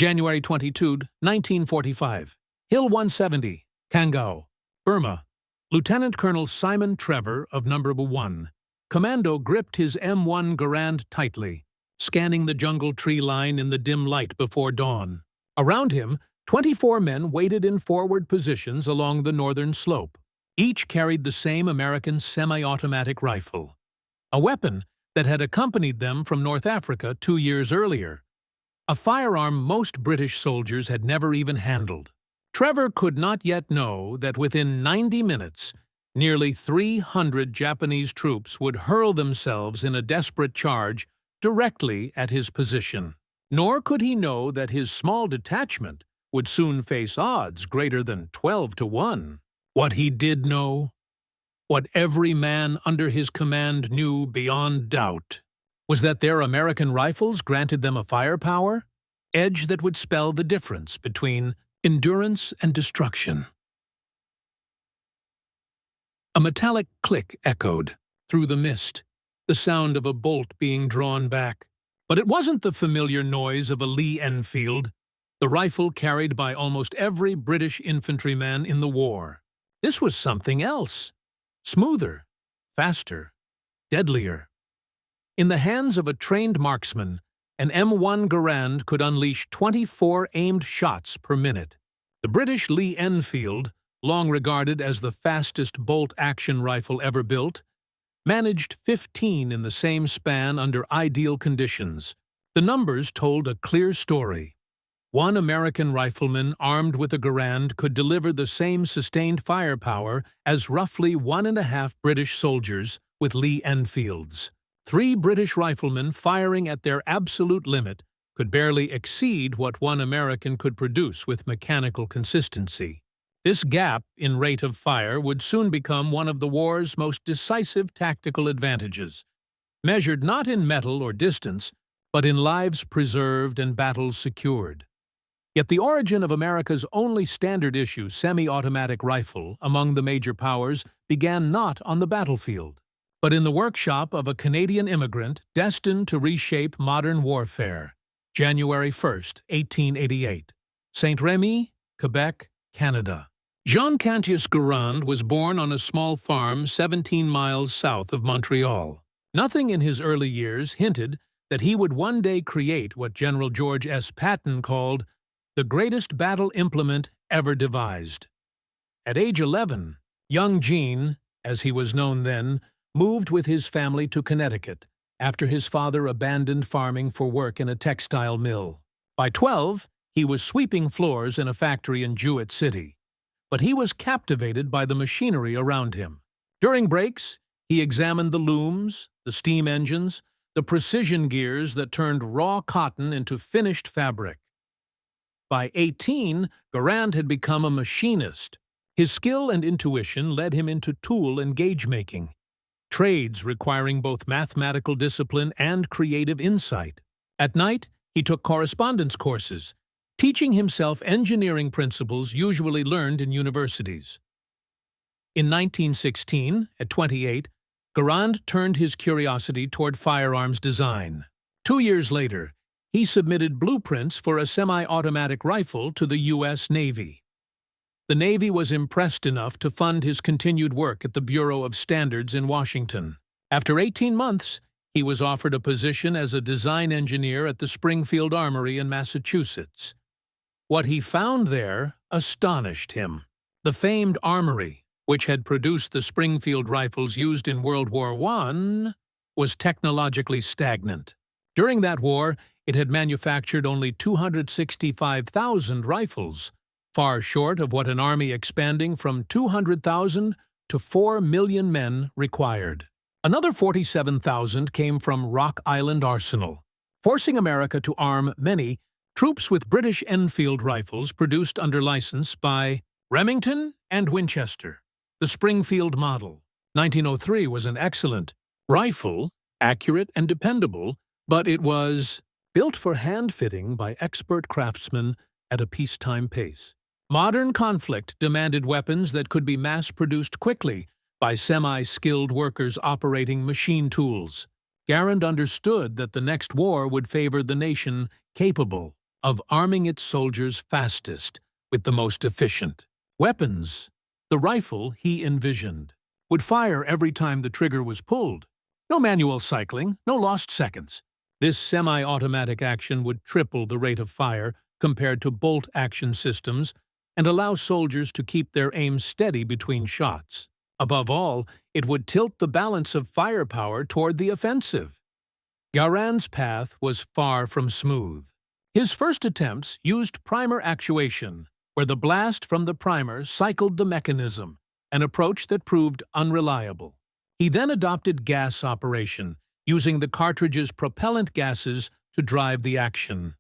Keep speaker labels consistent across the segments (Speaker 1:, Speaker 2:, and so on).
Speaker 1: January 22, 1945. Hill 170, Kangao, Burma. Lieutenant Colonel Simon Trevor of No. 1. Commando gripped his M1 Garand tightly, scanning the jungle tree line in the dim light before dawn. Around him, 24 men waited in forward positions along the northern slope. Each carried the same American semi-automatic rifle, a weapon that had accompanied them from North Africa 2 years earlier, a firearm most British soldiers had never even handled. Trevor could not yet know that within 90 minutes, nearly 300 Japanese troops would hurl themselves in a desperate charge directly at his position. Nor could he know that his small detachment would soon face odds greater than 12 to 1. What he did know, what every man under his command knew beyond doubt, was that their American rifles granted them a firepower, edge that would spell the difference between endurance and destruction. A metallic click echoed through the mist, the sound of a bolt being drawn back. But it wasn't the familiar noise of a Lee Enfield, the rifle carried by almost every British infantryman in the war. This was something else, smoother, faster, deadlier. In the hands of a trained marksman, an M1 Garand could unleash 24 aimed shots per minute. The British Lee Enfield, long regarded as the fastest bolt-action rifle ever built, managed 15 in the same span under ideal conditions. The numbers told a clear story. One American rifleman armed with a Garand could deliver the same sustained firepower as roughly 1.5 British soldiers with Lee Enfields. 3 British riflemen firing at their absolute limit could barely exceed what one American could produce with mechanical consistency. This gap in rate of fire would soon become one of the war's most decisive tactical advantages, measured not in metal or distance, but in lives preserved and battles secured. Yet the origin of America's only standard-issue semi-automatic rifle among the major powers began not on the battlefield, but in the workshop of a Canadian immigrant destined to reshape modern warfare. January 1, 1888. Saint-Rémy, Quebec, Canada. Jean Cantius Garand was born on a small farm 17 miles south of Montreal. Nothing in his early years hinted that he would one day create what General George S. Patton called the greatest battle implement ever devised. At age 11, young Jean, as he was known then, moved with his family to Connecticut after his father abandoned farming for work in a textile mill. By 12, he was sweeping floors in a factory in Jewett City, but he was captivated by the machinery around him. During breaks, he examined the looms, the steam engines, the precision gears that turned raw cotton into finished fabric. By 18, Garand had become a machinist. His skill and intuition led him into tool and gauge making, trades requiring both mathematical discipline and creative insight. At night, he took correspondence courses, teaching himself engineering principles usually learned in universities. In 1916, at 28, Garand turned his curiosity toward firearms design. 2 years later, he submitted blueprints for a semi-automatic rifle to the U.S. Navy. The Navy was impressed enough to fund his continued work at the Bureau of Standards in Washington. After 18 months, he was offered a position as a design engineer at the Springfield Armory in Massachusetts. What he found there astonished him. The famed Armory, which had produced the Springfield rifles used in World War I, was technologically stagnant. During that war, it had manufactured only 265,000 rifles, far short of what an army expanding from 200,000 to 4 million men required. Another 47,000 came from Rock Island Arsenal, forcing America to arm many troops with British Enfield rifles produced under license by Remington and Winchester. The Springfield model, 1903, was an excellent rifle, accurate and dependable, but it was built for hand-fitting by expert craftsmen at a peacetime pace. Modern conflict demanded weapons that could be mass-produced quickly by semi-skilled workers operating machine tools. Garand understood that the next war would favor the nation capable of arming its soldiers fastest with the most efficient weapons. The rifle he envisioned would fire every time the trigger was pulled. No manual cycling, no lost seconds. This semi-automatic action would triple the rate of fire compared to bolt-action systems and allow soldiers to keep their aim steady between shots. Above all, it would tilt the balance of firepower toward the offensive. Garand's path was far from smooth. His first attempts used primer actuation, where the blast from the primer cycled the mechanism, an approach that proved unreliable. He then adopted gas operation, using the cartridge's propellant gases to drive the action.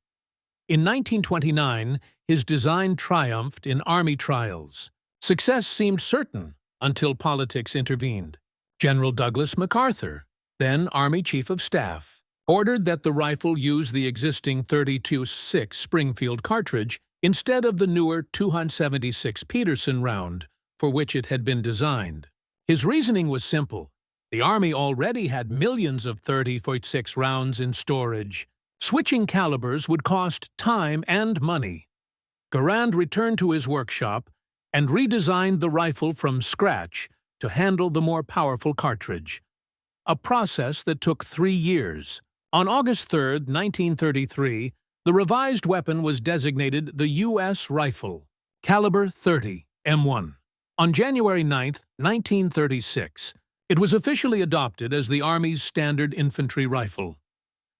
Speaker 1: In 1929, his design triumphed in Army trials. Success seemed certain until politics intervened. General Douglas MacArthur, then Army Chief of Staff, ordered that the rifle use the existing .32-6 Springfield cartridge instead of the newer .276 Peterson round for which it had been designed. His reasoning was simple. The Army already had millions of .30-6 rounds in storage. Switching calibers would cost time and money. Garand returned to his workshop and redesigned the rifle from scratch to handle the more powerful cartridge, a process that took 3 years. On August 3, 1933, the revised weapon was designated the U.S. Rifle, caliber .30 M1. On January 9, 1936, it was officially adopted as the Army's standard infantry rifle.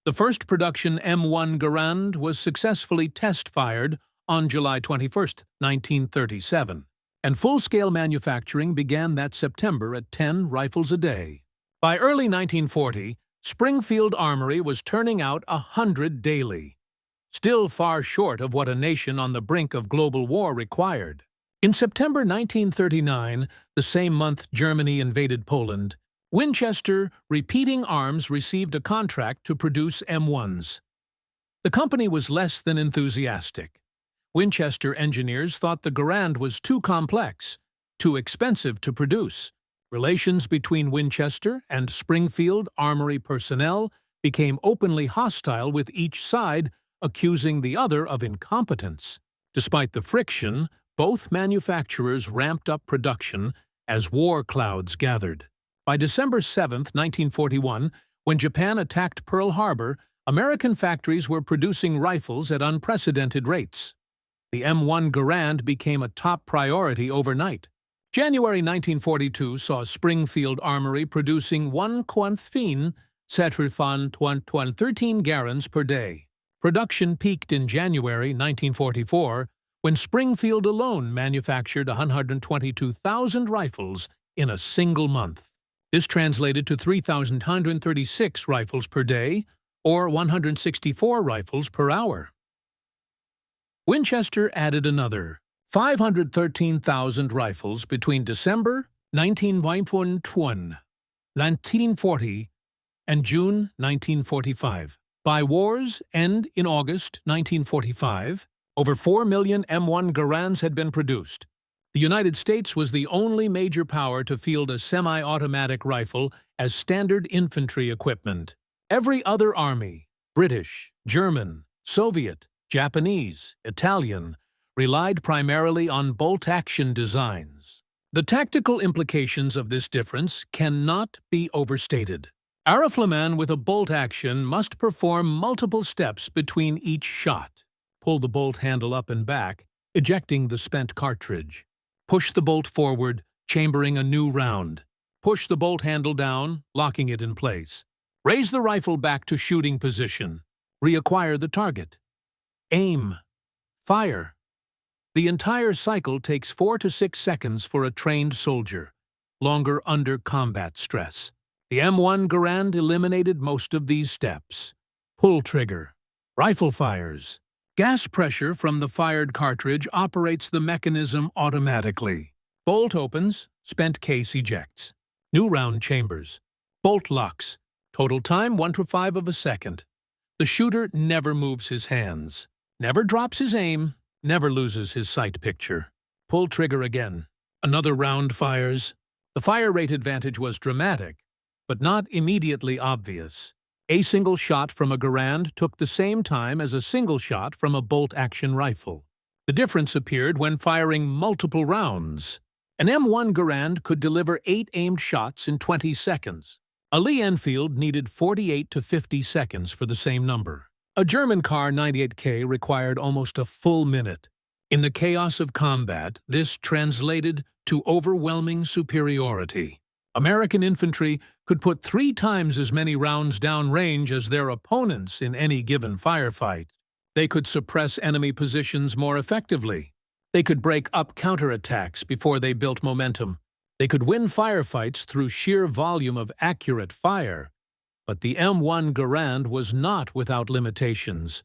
Speaker 1: The first production M1 Garand was successfully test-fired on July 21, 1937, and full-scale manufacturing began that September at 10 rifles a day. By early 1940, Springfield Armory was turning out 100 daily, still far short of what a nation on the brink of global war required. In September 1939, the same month Germany invaded Poland, Winchester Repeating Arms received a contract to produce M1s. The company was less than enthusiastic. Winchester engineers thought the Garand was too complex, too expensive to produce. Relations between Winchester and Springfield Armory personnel became openly hostile, with each side accusing the other of incompetence. Despite the friction, both manufacturers ramped up production as war clouds gathered. By December 7, 1941, when Japan attacked Pearl Harbor, American factories were producing rifles at unprecedented rates. The M1 Garand became a top priority overnight. January 1942 saw Springfield Armory producing 1.13 Garands per day. Production peaked in January 1944, when Springfield alone manufactured 122,000 rifles in a single month. This translated to 3,136 rifles per day, or 164 rifles per hour. Winchester added another 513,000 rifles between December 1940 and June 1945. By war's end in August 1945, over 4 million M1 Garands had been produced. The United States was the only major power to field a semi-automatic rifle as standard infantry equipment. Every other army, British, German, Soviet, Japanese, Italian, relied primarily on bolt-action designs. The tactical implications of this difference cannot be overstated. A rifleman with a bolt action must perform multiple steps between each shot. Pull the bolt handle up and back, ejecting the spent cartridge. Push the bolt forward, chambering a new round. Push the bolt handle down, locking it in place. Raise the rifle back to shooting position. Reacquire the target. Aim. Fire. The entire cycle takes 4 to 6 seconds for a trained soldier, longer under combat stress. The M1 Garand eliminated most of these steps. Pull trigger. Rifle fires. Gas pressure from the fired cartridge operates the mechanism automatically. Bolt opens, spent case ejects. New round chambers. Bolt locks. Total time 1 to 5 of a second. The shooter never moves his hands, never drops his aim, never loses his sight picture. Pull trigger again. Another round fires. The fire rate advantage was dramatic, but not immediately obvious. A single shot from a Garand took the same time as a single shot from a bolt-action rifle. The difference appeared when firing multiple rounds. An M1 Garand could deliver 8 aimed shots in 20 seconds. A Lee Enfield needed 48 to 50 seconds for the same number. A German Kar 98K required almost a full minute. In the chaos of combat, this translated to overwhelming superiority. American infantry could put 3 times as many rounds downrange as their opponents in any given firefight. They could suppress enemy positions more effectively. They could break up counterattacks before they built momentum. They could win firefights through sheer volume of accurate fire. But the M1 Garand was not without limitations.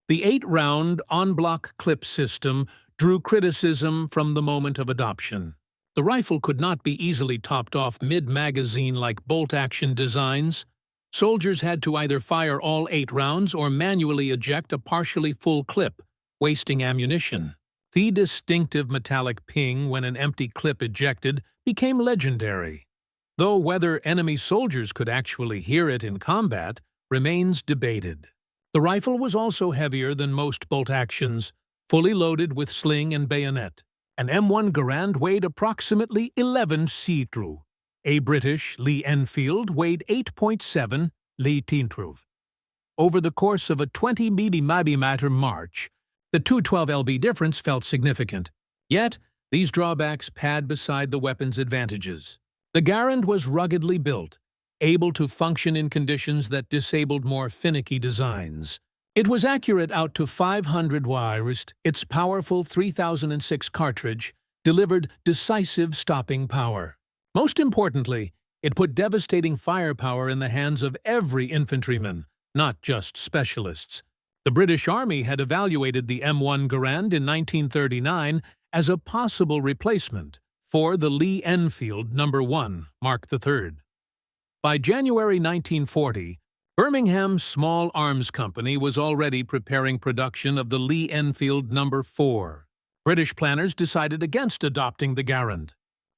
Speaker 1: The 8-round en-bloc clip system drew criticism from the moment of adoption. The rifle could not be easily topped off mid-magazine like bolt-action designs. Soldiers had to either fire all 8 rounds or manually eject a partially full clip, wasting ammunition. The distinctive metallic ping when an empty clip ejected became legendary, though whether enemy soldiers could actually hear it in combat remains debated. The rifle was also heavier than most bolt-actions, fully loaded with sling and bayonet. An M1 Garand weighed approximately 11 kg. A British Lee Enfield weighed 8.7 Lee-Enfields. Over the course of a 20 mm march, the 212 lb difference felt significant. Yet, these drawbacks pad beside the weapon's advantages. The Garand was ruggedly built, able to function in conditions that disabled more finicky designs. It was accurate out to 500 yards. Its powerful 3006 cartridge delivered decisive stopping power. Most importantly, it put devastating firepower in the hands of every infantryman, not just specialists. The British Army had evaluated the M1 Garand in 1939 as a possible replacement for the Lee Enfield No. 1 Mark III. By January 1940, Birmingham's small arms company was already preparing production of the Lee Enfield No. 4. British planners decided against adopting the Garand.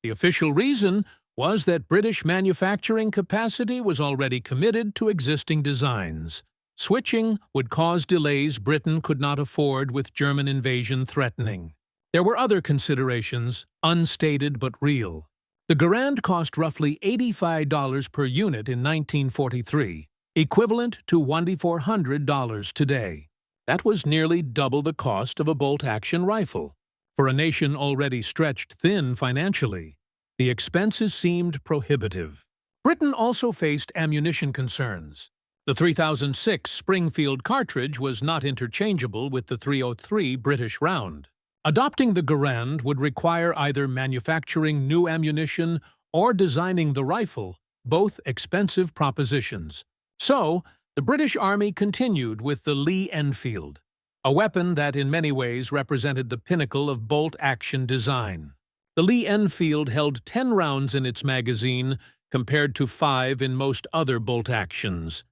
Speaker 1: The official reason was that British manufacturing capacity was already committed to existing designs. Switching would cause delays Britain could not afford with German invasion threatening. There were other considerations, unstated but real. The Garand cost roughly $85 per unit in 1943, equivalent to $2,400 today. That was nearly double the cost of a bolt-action rifle. For a nation already stretched thin financially, the expenses seemed prohibitive. Britain also faced ammunition concerns. The 3006 Springfield cartridge was not interchangeable with the 303 British round. Adopting the Garand would require either manufacturing new ammunition or designing the rifle, both expensive propositions. So, the British Army continued with the Lee Enfield, a weapon that in many ways represented the pinnacle of bolt-action design. The Lee Enfield held 10 rounds in its magazine compared to 5 in most other bolt-actions.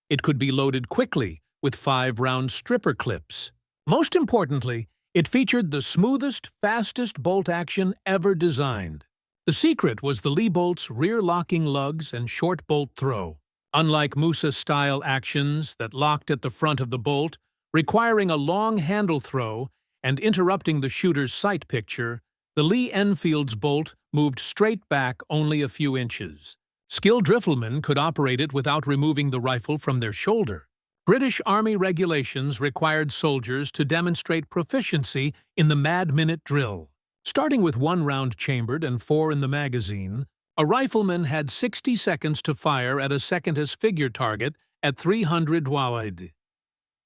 Speaker 1: It could be loaded quickly with 5-round stripper clips. Most importantly, it featured the smoothest, fastest bolt-action ever designed. The secret was the Lee bolt's rear-locking lugs and short bolt throw. Unlike Musa-style actions that locked at the front of the bolt, requiring a long handle throw and interrupting the shooter's sight picture, the Lee Enfield's bolt moved straight back only a few inches. Skilled riflemen could operate it without removing the rifle from their shoulder. British Army regulations required soldiers to demonstrate proficiency in the mad-minute drill. Starting with 1 round chambered and 4 in the magazine, a rifleman had 60 seconds to fire at a second-as figure target at 300 wide.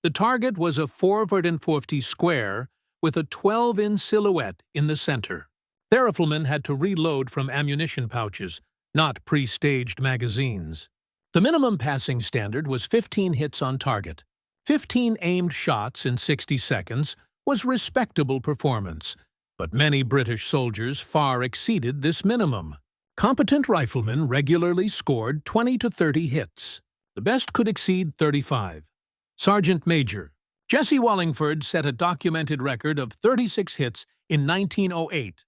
Speaker 1: The target was a 450 square with a 12-inch silhouette in the center. The rifleman had to reload from ammunition pouches, not pre-staged magazines. The minimum passing standard was 15 hits on target. 15 aimed shots in 60 seconds was respectable performance, but many British soldiers far exceeded this minimum. Competent riflemen regularly scored 20 to 30 hits. The best could exceed 35. Sergeant Major Jesse Wallingford set a documented record of 36 hits in 1908.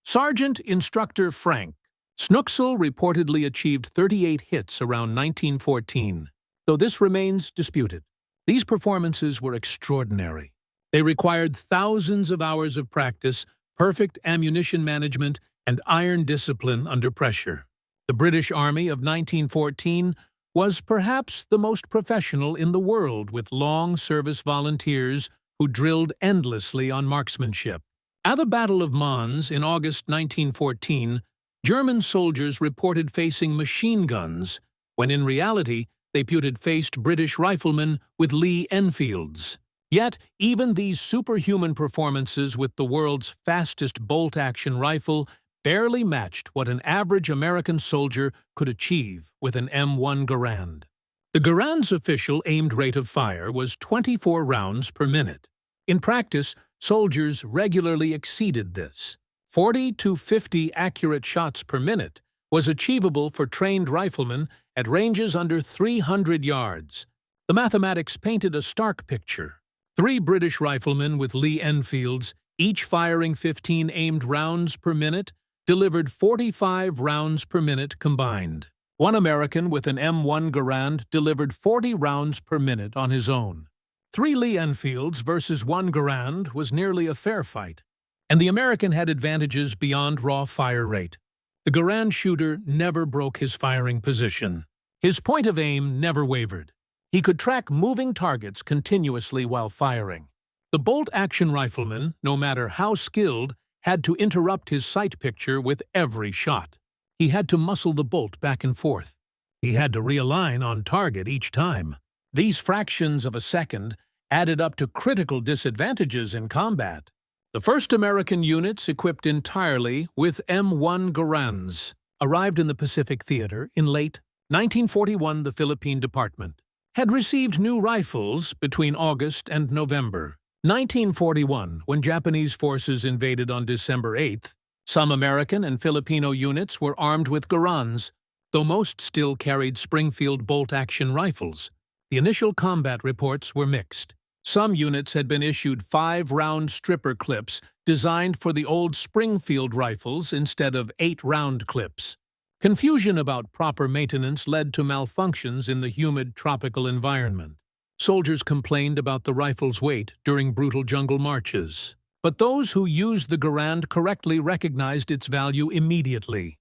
Speaker 1: Sergeant Instructor Frank Schnuckel reportedly achieved 38 hits around 1914, though this remains disputed. These performances were extraordinary. They required thousands of hours of practice, perfect ammunition management, and iron discipline under pressure. The British Army of 1914 was perhaps the most professional in the world, with long service volunteers who drilled endlessly on marksmanship. At the Battle of Mons in August 1914, German soldiers reported facing machine guns, when in reality they faced British riflemen with Lee Enfields. Yet, even these superhuman performances with the world's fastest bolt-action rifle barely matched what an average American soldier could achieve with an M1 Garand. The Garand's official aimed rate of fire was 24 rounds per minute. In practice, soldiers regularly exceeded this. 40 to 50 accurate shots per minute was achievable for trained riflemen at ranges under 300 yards. The mathematics painted a stark picture. 3 British riflemen with Lee-Enfields, each firing 15 aimed rounds per minute, delivered 45 rounds per minute combined. 1 American with an M1 Garand delivered 40 rounds per minute on his own. 3 Lee-Enfields versus 1 Garand was nearly a fair fight, and the American had advantages beyond raw fire rate. The Garand shooter never broke his firing position. His point of aim never wavered. He could track moving targets continuously while firing. The bolt-action rifleman, no matter how skilled, had to interrupt his sight picture with every shot. He had to muscle the bolt back and forth. He had to realign on target each time. These fractions of a second added up to critical disadvantages in combat. The first American units equipped entirely with M1 Garands arrived in the Pacific Theater in late 1941. The Philippine Department had received new rifles between August and November 1941, when Japanese forces invaded on December 8th. Some American and Filipino units were armed with Garands, though most still carried Springfield bolt-action rifles. The initial combat reports were mixed. Some units had been issued 5-round stripper clips designed for the old Springfield rifles instead of 8-round clips. Confusion about proper maintenance led to malfunctions in the humid tropical environment. Soldiers complained about the rifle's weight during brutal jungle marches, but those who used the Garand correctly recognized its value immediately.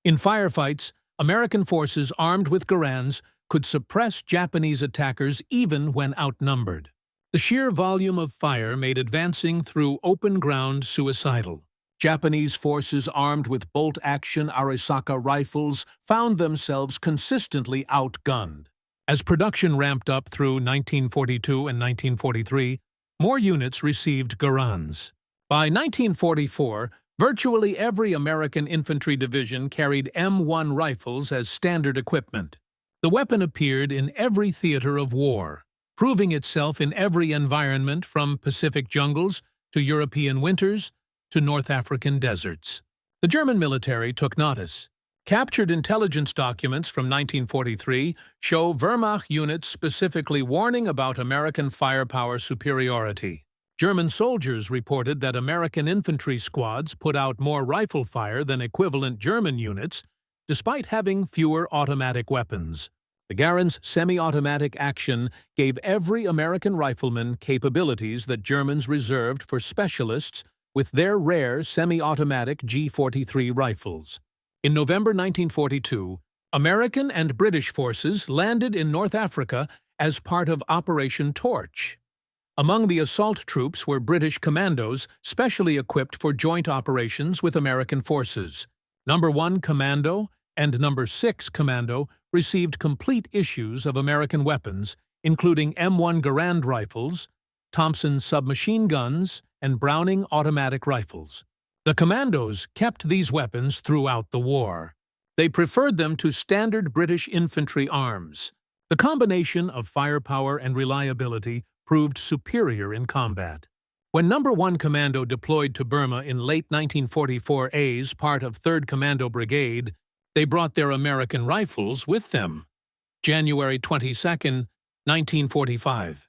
Speaker 1: In firefights, American forces armed with Garands could suppress Japanese attackers even when outnumbered. The sheer volume of fire made advancing through open ground suicidal. Japanese forces armed with bolt-action Arisaka rifles found themselves consistently outgunned. As production ramped up through 1942 and 1943, more units received Garands. By 1944, virtually every American infantry division carried M1 rifles as standard equipment. The weapon appeared in every theater of war, proving itself in every environment from Pacific jungles to European winters to North African deserts. The German military took notice. Captured intelligence documents from 1943 show Wehrmacht units specifically warning about American firepower superiority. German soldiers reported that American infantry squads put out more rifle fire than equivalent German units, despite having fewer automatic weapons. The Garand's semi-automatic action gave every American rifleman capabilities that Germans reserved for specialists with their rare semi-automatic G43 rifles. In November 1942, American and British forces landed in North Africa as part of Operation Torch. Among the assault troops were British commandos specially equipped for joint operations with American forces. No. 1 Commando and No. 6 Commando received complete issues of American weapons, including M1 Garand rifles, Thompson submachine guns, and Browning automatic rifles. The commandos kept these weapons throughout the war. They preferred them to standard British infantry arms. The combination of firepower and reliability proved superior in combat. When No. 1 Commando deployed to Burma in late 1944 as part of 3rd Commando Brigade, they brought their American rifles with them. January 22, 1945.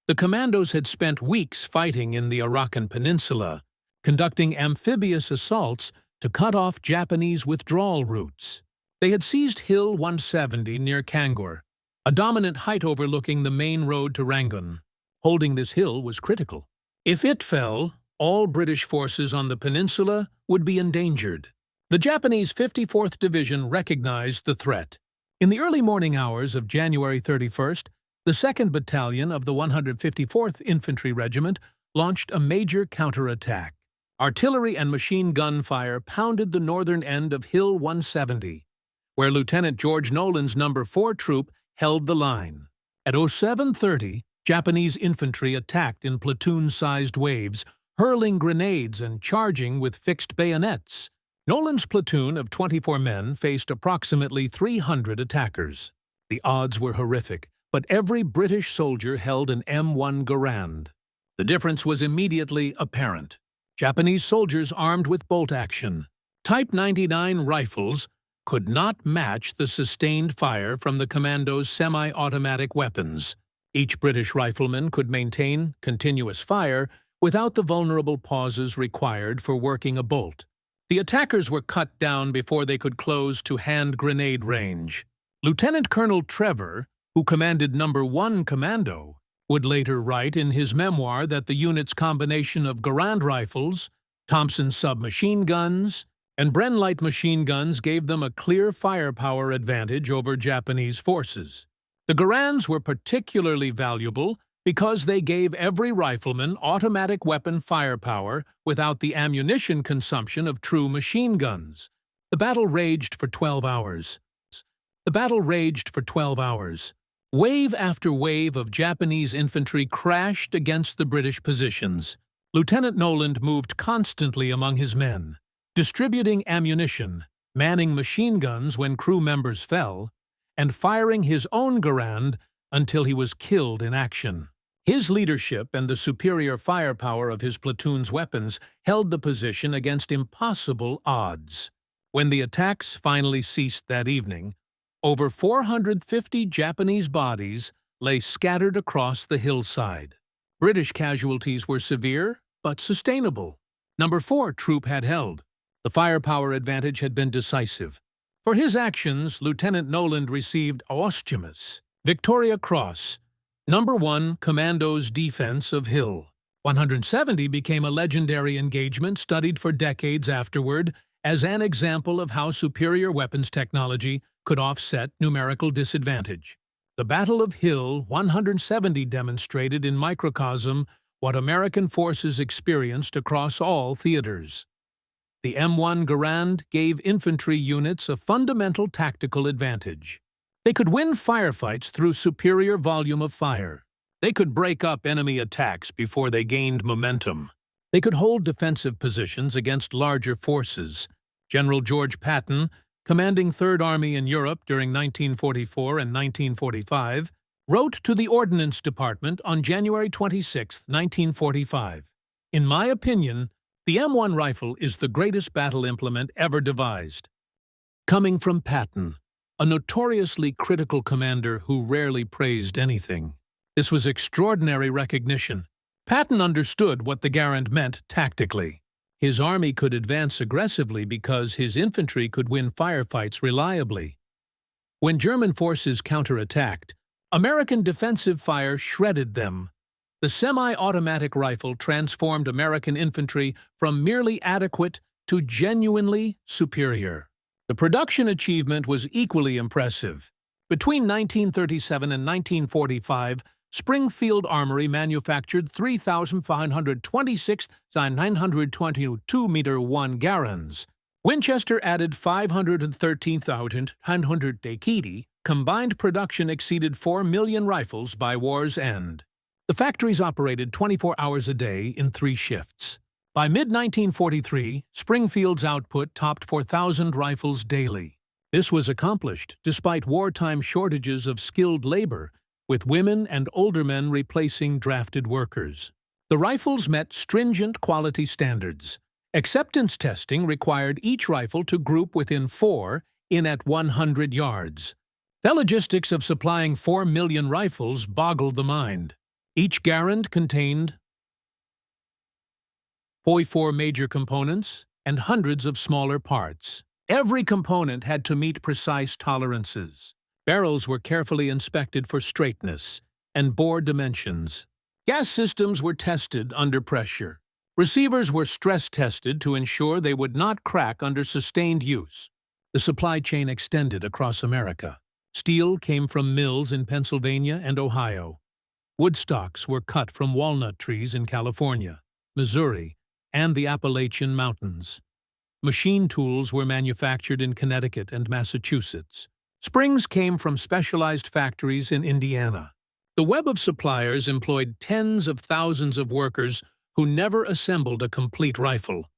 Speaker 1: The commandos had spent weeks fighting in the Arakan Peninsula, conducting amphibious assaults to cut off Japanese withdrawal routes. They had seized Hill 170 near Kangor, a dominant height overlooking the main road to Rangoon. Holding this hill was critical. If it fell, all British forces on the peninsula would be endangered. The Japanese 54th Division recognized the threat. In the early morning hours of January 31st, the 2nd Battalion of the 154th Infantry Regiment launched a major counterattack. Artillery and machine gun fire pounded the northern end of Hill 170, where Lieutenant George Nolan's No. 4 Troop held the line. At 07:30, Japanese infantry attacked in platoon-sized waves, hurling grenades and charging with fixed bayonets. Nolan's platoon of 24 men faced approximately 300 attackers. The odds were horrific, but every British soldier held an M1 Garand. The difference was immediately apparent. Japanese soldiers armed with bolt-action, Type 99 rifles, could not match the sustained fire from the commandos' semi-automatic weapons. Each British rifleman could maintain continuous fire without the vulnerable pauses required for working a bolt. The attackers were cut down before they could close to hand grenade range. Lieutenant Colonel Trevor, who commanded No. 1 Commando, would later write in his memoir that the unit's combination of Garand rifles, Thompson submachine guns, and Bren light machine guns gave them a clear firepower advantage over Japanese forces. The Garands were particularly valuable because they gave every rifleman automatic weapon firepower without the ammunition consumption of true machine guns. The battle raged for 12 hours. Wave after wave of Japanese infantry crashed against the British positions. Lieutenant Noland moved constantly among his men, distributing ammunition, manning machine guns when crew members fell, and firing his own Garand until he was killed in action. His leadership and the superior firepower of his platoon's weapons held the position against impossible odds. When the attacks finally ceased that evening, over 450 Japanese bodies lay scattered across the hillside. British casualties were severe, but sustainable. No. 4 Troop had held. The firepower advantage had been decisive. For his actions, Lieutenant Noland received a posthumous Victoria Cross, No. 1 Commando's Defense of Hill. 170 became a legendary engagement studied for decades afterward as an example of how superior weapons technology could offset numerical disadvantage. The Battle of Hill 170 demonstrated in microcosm what American forces experienced across all theaters. The M1 Garand gave infantry units a fundamental tactical advantage. They could win firefights through superior volume of fire. They could break up enemy attacks before they gained momentum. They could hold defensive positions against larger forces. General George Patton, commanding Third Army in Europe during 1944 and 1945, wrote to the Ordnance Department on January 26, 1945, "In my opinion, the M1 rifle is the greatest battle implement ever devised." Coming from Patton, a notoriously critical commander who rarely praised anything, this was extraordinary recognition. Patton understood what the Garand meant tactically. His army could advance aggressively because his infantry could win firefights reliably. When German forces counterattacked, American defensive fire shredded them. The semi-automatic rifle transformed American infantry from merely adequate to genuinely superior. The production achievement was equally impressive. Between 1937 and 1945, Springfield Armory manufactured 3,526 922 M1 Garands. Winchester added 513,100 Dakiti. Combined production exceeded 4 million rifles by war's end. The factories operated 24 hours a day in 3 shifts. By mid-1943, Springfield's output topped 4,000 rifles daily. This was accomplished despite wartime shortages of skilled labor, with women and older men replacing drafted workers. The rifles met stringent quality standards. Acceptance testing required each rifle to group within 4 in at 100 yards. The logistics of supplying 4 million rifles boggled the mind. Each Garand contained 44 major components, and hundreds of smaller parts. Every component had to meet precise tolerances. Barrels were carefully inspected for straightness and bore dimensions. Gas systems were tested under pressure. Receivers were stress-tested to ensure they would not crack under sustained use. The supply chain extended across America. Steel came from mills in Pennsylvania and Ohio. Wood stocks were cut from walnut trees in California, Missouri, and the Appalachian Mountains. Machine tools were manufactured in Connecticut and Massachusetts. Springs came from specialized factories in Indiana. The web of suppliers employed tens of thousands of workers who never assembled a complete rifle,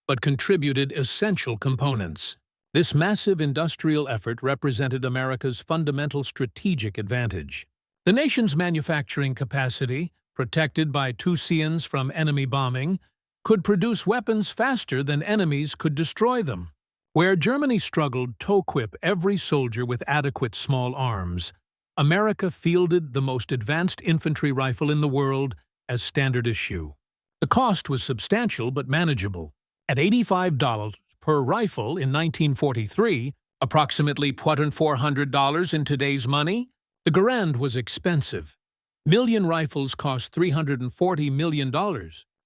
Speaker 1: but contributed essential components. This massive industrial effort represented America's fundamental strategic advantage. The nation's manufacturing capacity, protected by Tusians from enemy bombing, could produce weapons faster than enemies could destroy them. Where Germany struggled to equip every soldier with adequate small arms, America fielded the most advanced infantry rifle in the world as standard issue. The cost was substantial but manageable. At $85 per rifle in 1943, approximately $400 in today's money, the Garand was expensive. Million rifles cost $340 million,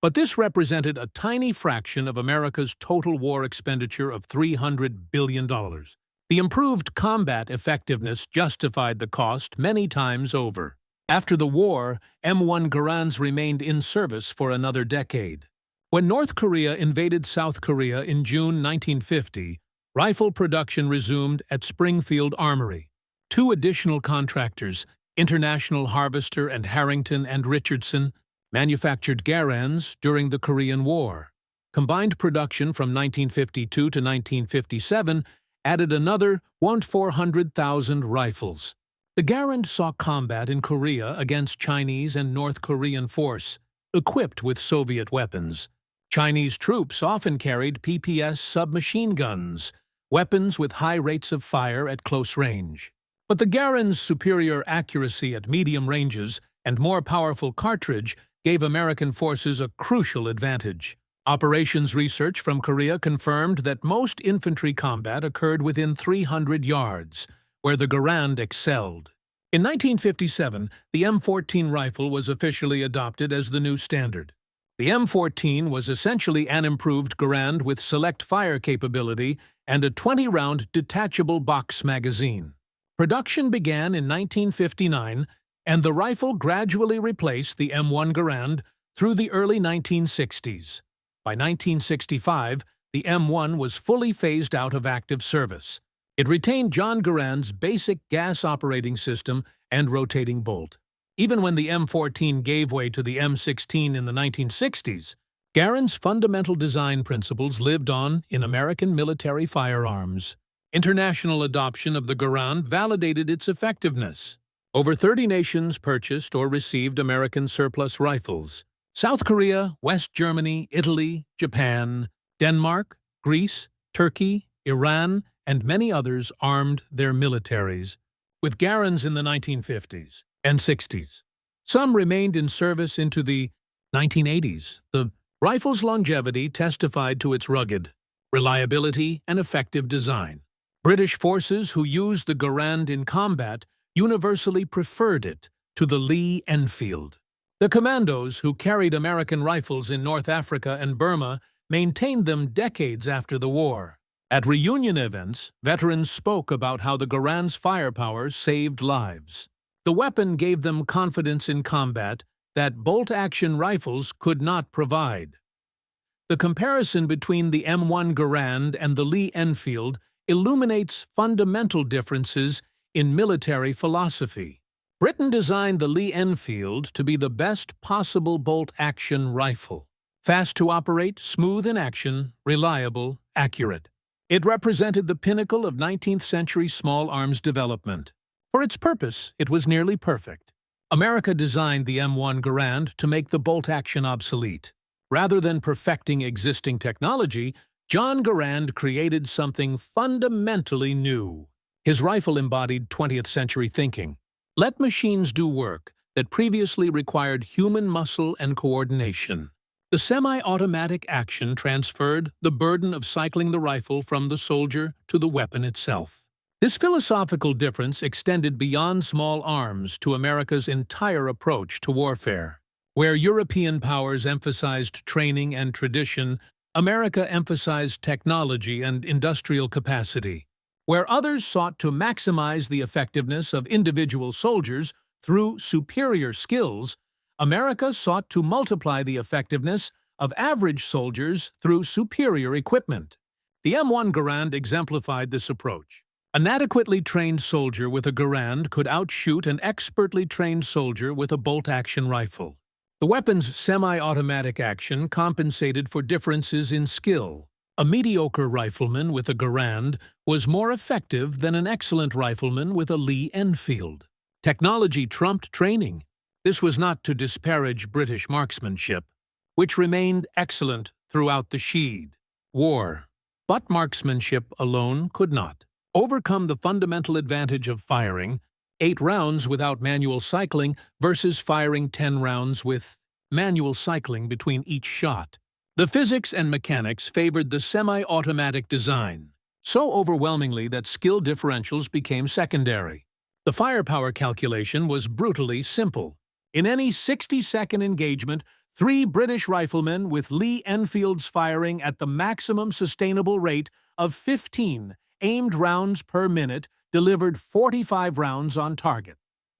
Speaker 1: but this represented a tiny fraction of America's total war expenditure of $300 billion. The improved combat effectiveness justified the cost many times over. After the war, M1 Garands remained in service for another decade. When North Korea invaded South Korea in June 1950, rifle production resumed at Springfield Armory. Two additional contractors, International Harvester and Harrington and Richardson, manufactured Garands during the Korean War. Combined production from 1952 to 1957 added another 400,000 rifles. The Garand saw combat in Korea against Chinese and North Korean force, equipped with Soviet weapons. Chinese troops often carried PPS submachine guns, weapons with high rates of fire at close range. But the Garand's superior accuracy at medium ranges and more powerful cartridge gave American forces a crucial advantage. Operations research from Korea confirmed that most infantry combat occurred within 300 yards, where the Garand excelled. In 1957, the M14 rifle was officially adopted as the new standard. The M14 was essentially an improved Garand with select fire capability and a 20-round detachable box magazine. Production began in 1959, and the rifle gradually replaced the M1 Garand through the early 1960s. By 1965, the M1 was fully phased out of active service. It retained John Garand's basic gas operating system and rotating bolt. Even when the M14 gave way to the M16 in the 1960s, Garand's fundamental design principles lived on in American military firearms. International adoption of the Garand validated its effectiveness. Over 30 nations purchased or received American surplus rifles. South Korea, West Germany, Italy, Japan, Denmark, Greece, Turkey, Iran, and many others armed their militaries with Garands in the 1950s and 60s. Some remained in service into the 1980s. The rifle's longevity testified to its rugged reliability and effective design. British forces who used the Garand in combat universally preferred it to the Lee Enfield. The commandos who carried American rifles in North Africa and Burma maintained them decades after the war. At reunion events, veterans spoke about how the Garand's firepower saved lives. The weapon gave them confidence in combat that bolt-action rifles could not provide. The comparison between the M1 Garand and the Lee-Enfield illuminates fundamental differences in military philosophy. Britain designed the Lee-Enfield to be the best possible bolt-action rifle. Fast to operate, smooth in action, reliable, accurate. It represented the pinnacle of 19th-century small arms development. For its purpose, it was nearly perfect. America designed the M1 Garand to make the bolt action obsolete. Rather than perfecting existing technology, John Garand created something fundamentally new. His rifle embodied 20th-century thinking. Let machines do work that previously required human muscle and coordination. The semi-automatic action transferred the burden of cycling the rifle from the soldier to the weapon itself. This philosophical difference extended beyond small arms to America's entire approach to warfare. Where European powers emphasized training and tradition, America emphasized technology and industrial capacity. Where others sought to maximize the effectiveness of individual soldiers through superior skills, America sought to multiply the effectiveness of average soldiers through superior equipment. The M1 Garand exemplified this approach. An adequately trained soldier with a Garand could outshoot an expertly trained soldier with a bolt-action rifle. The weapon's semi-automatic action compensated for differences in skill. A mediocre rifleman with a Garand was more effective than an excellent rifleman with a Lee Enfield. Technology trumped training. This was not to disparage British marksmanship, which remained excellent throughout the Sheed War. But marksmanship alone could not overcome the fundamental advantage of firing 8 rounds without manual cycling versus firing 10 rounds with manual cycling between each shot. The physics and mechanics favored the semi-automatic design, so overwhelmingly that skill differentials became secondary. The firepower calculation was brutally simple. In any 60-second engagement, 3 British riflemen with Lee-Enfields firing at the maximum sustainable rate of 15 aimed rounds per minute delivered 45 rounds on target.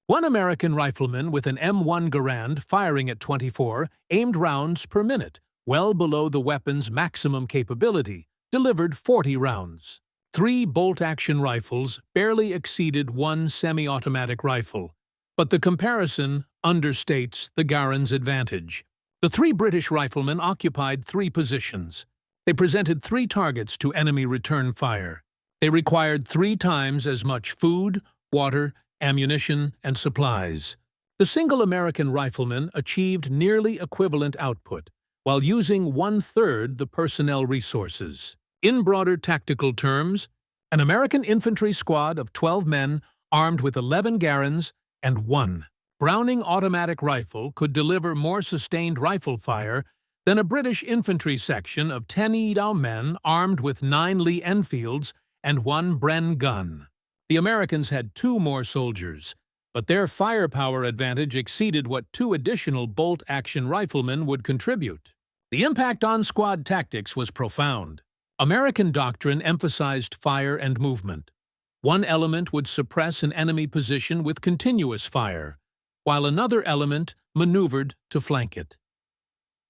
Speaker 1: 1 American rifleman with an M1 Garand firing at 24 aimed rounds per minute, well below the weapon's maximum capability, delivered 40 rounds. 3 bolt-action rifles barely exceeded 1 semi-automatic rifle, but the comparison understates the Garand's advantage. The 3 British riflemen occupied 3 positions. They presented 3 targets to enemy return fire. They required 3 times as much food, water, ammunition, and supplies. The single American rifleman achieved nearly equivalent output, while using 1/3 the personnel resources. In broader tactical terms, an American infantry squad of 12 men armed with 11 Garands and 1 Browning automatic rifle could deliver more sustained rifle fire than a British infantry section of 10 men armed with 9 Lee-Enfields and 1 Bren gun. The Americans had 2 more soldiers, but their firepower advantage exceeded what 2 additional bolt-action riflemen would contribute. The impact on squad tactics was profound. American doctrine emphasized fire and movement. One element would suppress an enemy position with continuous fire, while another element maneuvered to flank it.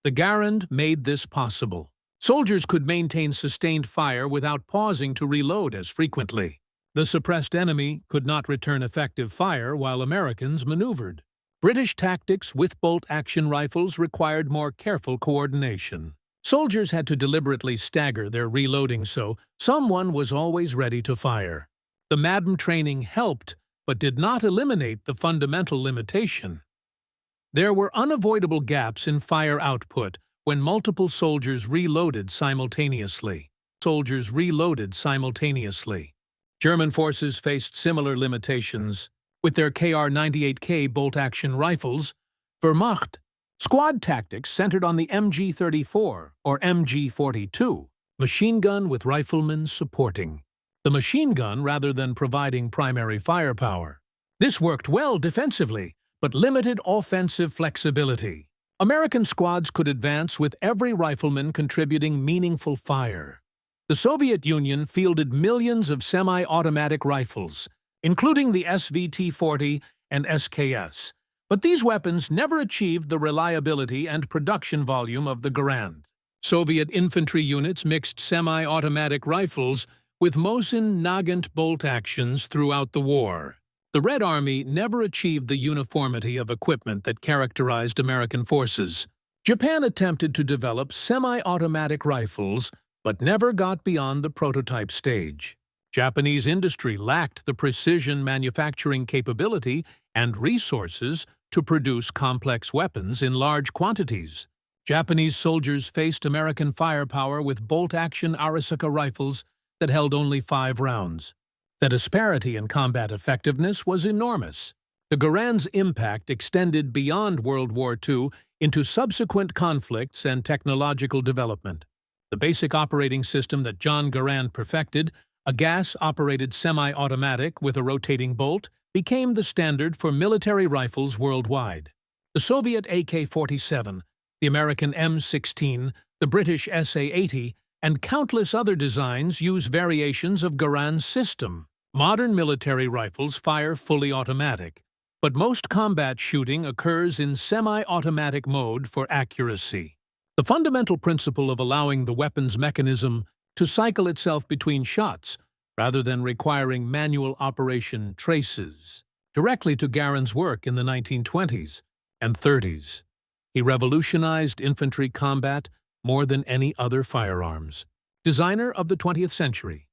Speaker 1: The Garand made this possible. Soldiers could maintain sustained fire without pausing to reload as frequently. The suppressed enemy could not return effective fire while Americans maneuvered. British tactics with bolt-action rifles required more careful coordination. Soldiers had to deliberately stagger their reloading so someone was always ready to fire. The Madden training helped, but did not eliminate the fundamental limitation. There were unavoidable gaps in fire output when multiple soldiers reloaded simultaneously. German forces faced similar limitations. With their KR-98K bolt-action rifles, Wehrmacht squad tactics centered on the MG-34 or MG-42, machine gun with riflemen supporting the machine gun rather than providing primary firepower. This worked well defensively, but limited offensive flexibility. American squads could advance with every rifleman contributing meaningful fire. The Soviet Union fielded millions of semi-automatic rifles, including the SVT-40 and SKS, but these weapons never achieved the reliability and production volume of the Garand. Soviet infantry units mixed semi-automatic rifles with Mosin-Nagant bolt actions throughout the war. The Red Army never achieved the uniformity of equipment that characterized American forces. Japan attempted to develop semi-automatic rifles, but never got beyond the prototype stage. Japanese industry lacked the precision manufacturing capability and resources to produce complex weapons in large quantities. Japanese soldiers faced American firepower with bolt-action Arisaka rifles that held only 5 rounds. The disparity in combat effectiveness was enormous. The Garand's impact extended beyond World War II into subsequent conflicts and technological development. The basic operating system that John Garand perfected, a gas-operated semi-automatic with a rotating bolt, became the standard for military rifles worldwide. The Soviet AK-47, the American M16, the British SA-80, and countless other designs use variations of Garand's system. Modern military rifles fire fully automatic, but most combat shooting occurs in semi-automatic mode for accuracy. The fundamental principle of allowing the weapon's mechanism to cycle itself between shots, rather than requiring manual operation, traces directly to Garand's work in the 1920s and 30s. He revolutionized infantry combat more than any other firearms. Designer of the 20th century,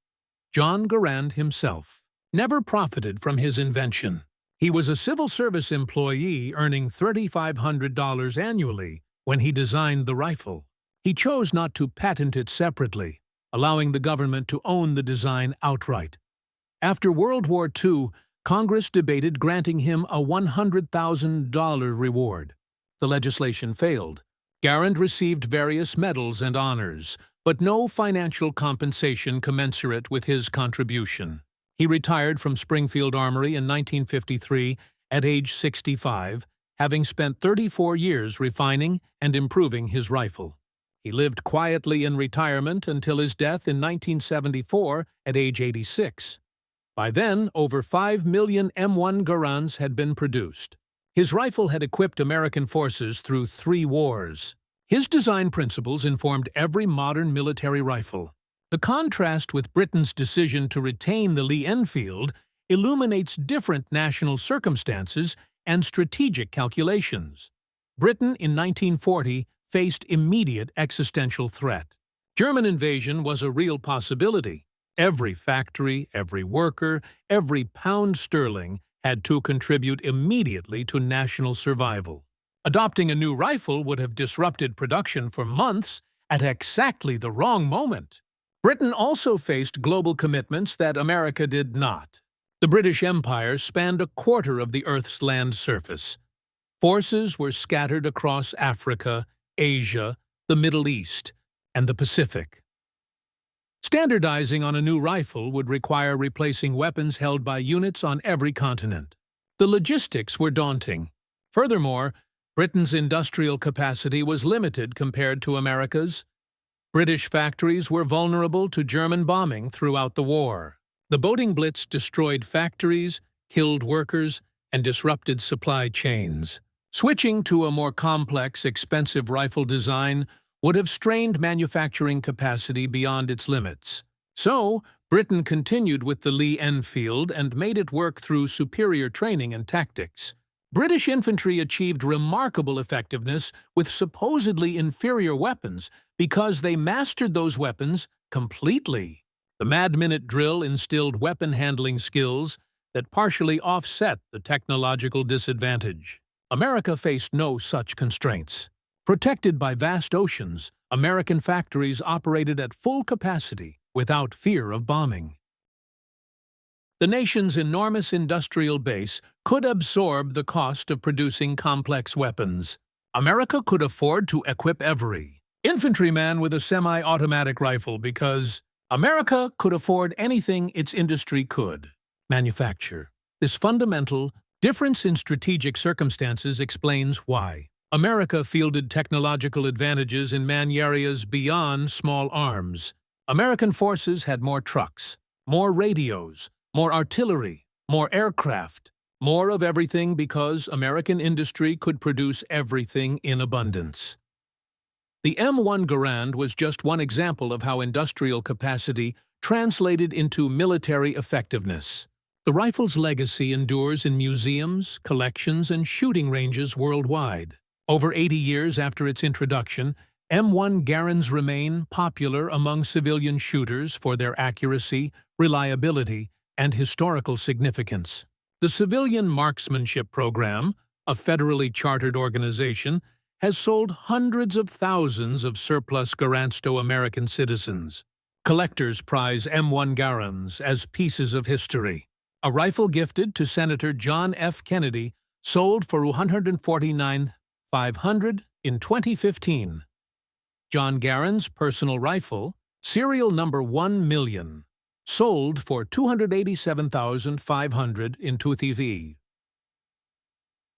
Speaker 1: John Garand himself never profited from his invention. He was a civil service employee earning $3,500 annually when he designed the rifle. He chose not to patent it separately, allowing the government to own the design outright. After World War II, Congress debated granting him a $100,000 reward. The legislation failed. Garand received various medals and honors, but no financial compensation commensurate with his contribution. He retired from Springfield Armory in 1953 at age 65, having spent 34 years refining and improving his rifle. He lived quietly in retirement until his death in 1974 at age 86. By then, over 5 million M1 Garands had been produced. His rifle had equipped American forces through 3 wars. His design principles informed every modern military rifle. The contrast with Britain's decision to retain the Lee Enfield illuminates different national circumstances and strategic calculations. Britain in 1940 faced immediate existential threat. German invasion was a real possibility. Every factory, every worker, every pound sterling had to contribute immediately to national survival. Adopting a new rifle would have disrupted production for months at exactly the wrong moment. Britain also faced global commitments that America did not. The British Empire spanned a quarter of the Earth's land surface. Forces were scattered across Africa, Asia, the Middle East, and the Pacific. Standardizing on a new rifle would require replacing weapons held by units on every continent. The logistics were daunting. Furthermore, Britain's industrial capacity was limited compared to America's. British factories were vulnerable to German bombing throughout the war. The boating blitz destroyed factories, killed workers, and disrupted supply chains. Switching to a more complex, expensive rifle design would have strained manufacturing capacity beyond its limits. So, Britain continued with the Lee Enfield and made it work through superior training and tactics. British infantry achieved remarkable effectiveness with supposedly inferior weapons because they mastered those weapons completely. The Mad Minute drill instilled weapon handling skills that partially offset the technological disadvantage. America faced no such constraints. Protected by vast oceans, American factories operated at full capacity without fear of bombing. The nation's enormous industrial base could absorb the cost of producing complex weapons. America could afford to equip every infantryman with a semi-automatic rifle because America could afford anything its industry could manufacture. This fundamental difference in strategic circumstances explains why America fielded technological advantages in many areas beyond small arms. American forces had more trucks, more radios, more artillery, more aircraft, more of everything because American industry could produce everything in abundance. The M1 Garand was just one example of how industrial capacity translated into military effectiveness. The rifle's legacy endures in museums, collections, and shooting ranges worldwide. Over 80 years after its introduction, M1 Garands remain popular among civilian shooters for their accuracy, reliability, and historical significance. The Civilian Marksmanship Program, a federally chartered organization, has sold hundreds of thousands of surplus Garands to American citizens. Collectors prize M1 Garands as pieces of history. A rifle gifted to Senator John F. Kennedy sold for $149,500 In 2015, John Garand's personal rifle, serial number 1,000,000, sold for $287,500 in 2015.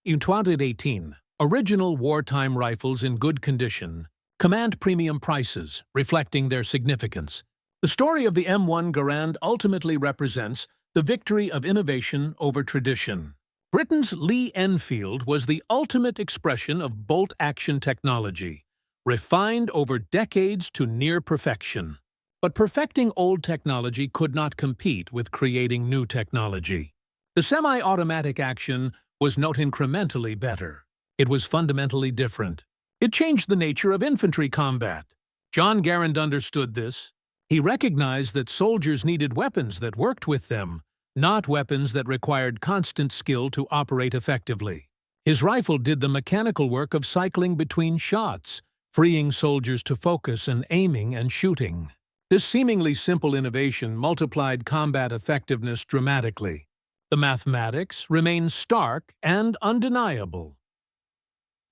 Speaker 1: In 2018, original wartime rifles in good condition command premium prices, reflecting their significance. The story of the M1 Garand ultimately represents the victory of innovation over tradition. Britain's Lee Enfield was the ultimate expression of bolt-action technology, refined over decades to near perfection. But perfecting old technology could not compete with creating new technology. The semi-automatic action was not incrementally better. It was fundamentally different. It changed the nature of infantry combat. John Garand understood this. He recognized that soldiers needed weapons that worked with them, not weapons that required constant skill to operate effectively. His rifle did the mechanical work of cycling between shots, freeing soldiers to focus on aiming and shooting. This seemingly simple innovation multiplied combat effectiveness dramatically. The mathematics remain stark and undeniable.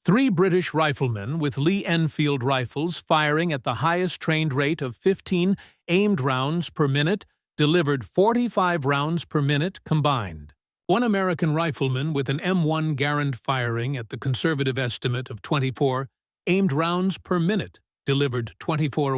Speaker 1: 3 British riflemen with Lee Enfield rifles firing at the highest trained rate of 15 aimed rounds per minute delivered 45 rounds per minute combined. 1 American rifleman with an M1 Garand firing at the conservative estimate of 24 aimed rounds per minute delivered 24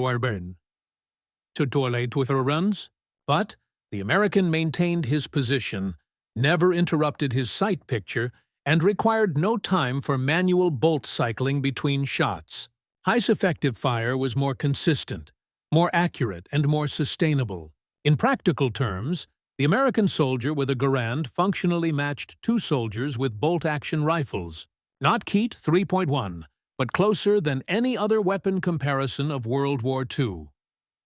Speaker 1: runs. But the American maintained his position, never interrupted his sight picture, and required no time for manual bolt cycling between shots. His effective fire was more consistent, more accurate, and more sustainable. In practical terms, the American soldier with a Garand functionally matched 2 soldiers with bolt-action rifles, not Keat 3.1, but closer than any other weapon comparison of World War II.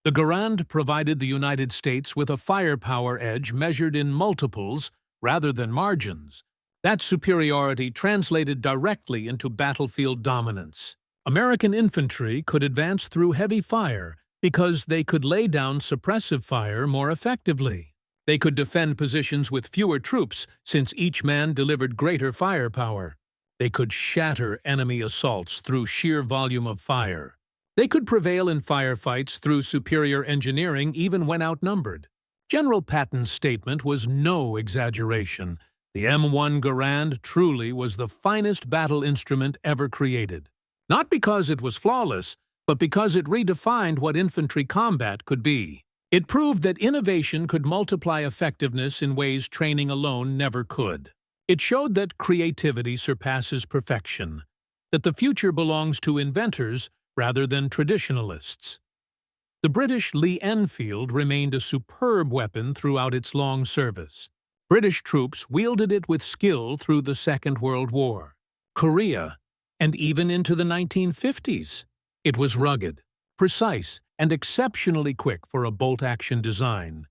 Speaker 1: The Garand provided the United States with a firepower edge measured in multiples rather than margins. That superiority translated directly into battlefield dominance. American infantry could advance through heavy fire because they could lay down suppressive fire more effectively. They could defend positions with fewer troops since each man delivered greater firepower. They could shatter enemy assaults through sheer volume of fire. They could prevail in firefights through superior engineering even when outnumbered. General Patton's statement was no exaggeration. The M1 Garand truly was the finest battle instrument ever created. Not because it was flawless, but because it redefined what infantry combat could be. It proved that innovation could multiply effectiveness in ways training alone never could. It showed that creativity surpasses perfection, that the future belongs to inventors rather than traditionalists. The British Lee-Enfield remained a superb weapon throughout its long service. British troops wielded it with skill through the Second World War, Korea, and even into the 1950s. It was rugged, precise, and exceptionally quick for a bolt-action design.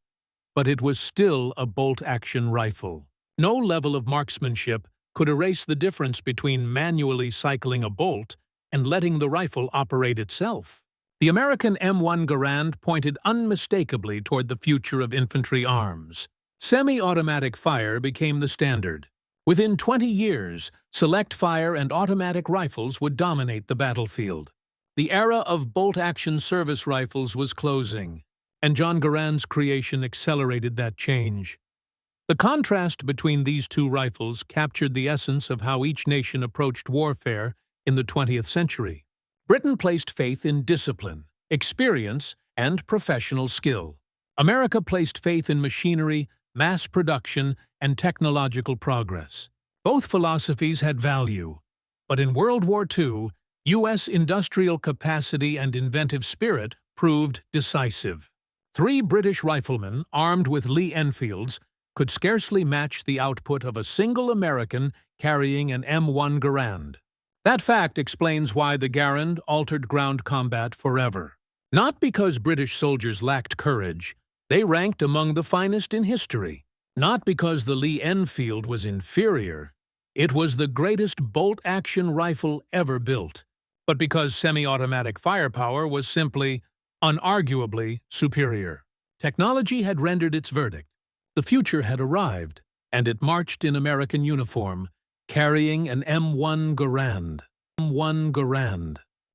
Speaker 1: But it was still a bolt-action rifle. No level of marksmanship could erase the difference between manually cycling a bolt and letting the rifle operate itself. The American M1 Garand pointed unmistakably toward the future of infantry arms. Semi-automatic fire became the standard. Within 20 years, select fire and automatic rifles would dominate the battlefield. The era of bolt-action service rifles was closing, and John Garand's creation accelerated that change. The contrast between these 2 rifles captured the essence of how each nation approached warfare in the 20th century. Britain placed faith in discipline, experience, and professional skill. America placed faith in machinery, mass production, and technological progress. Both philosophies had value, but in World War II, U.S. industrial capacity and inventive spirit proved decisive. 3 British riflemen, armed with Lee-Enfields, could scarcely match the output of a single American carrying an M1 Garand. That fact explains why the Garand altered ground combat forever. Not because British soldiers lacked courage, they ranked among the finest in history. Not because the Lee-Enfield was inferior, it was the greatest bolt-action rifle ever built, but because semi-automatic firepower was simply, unarguably, superior. Technology had rendered its verdict. The future had arrived, and it marched in American uniform, carrying an M1 Garand. M1 Garand.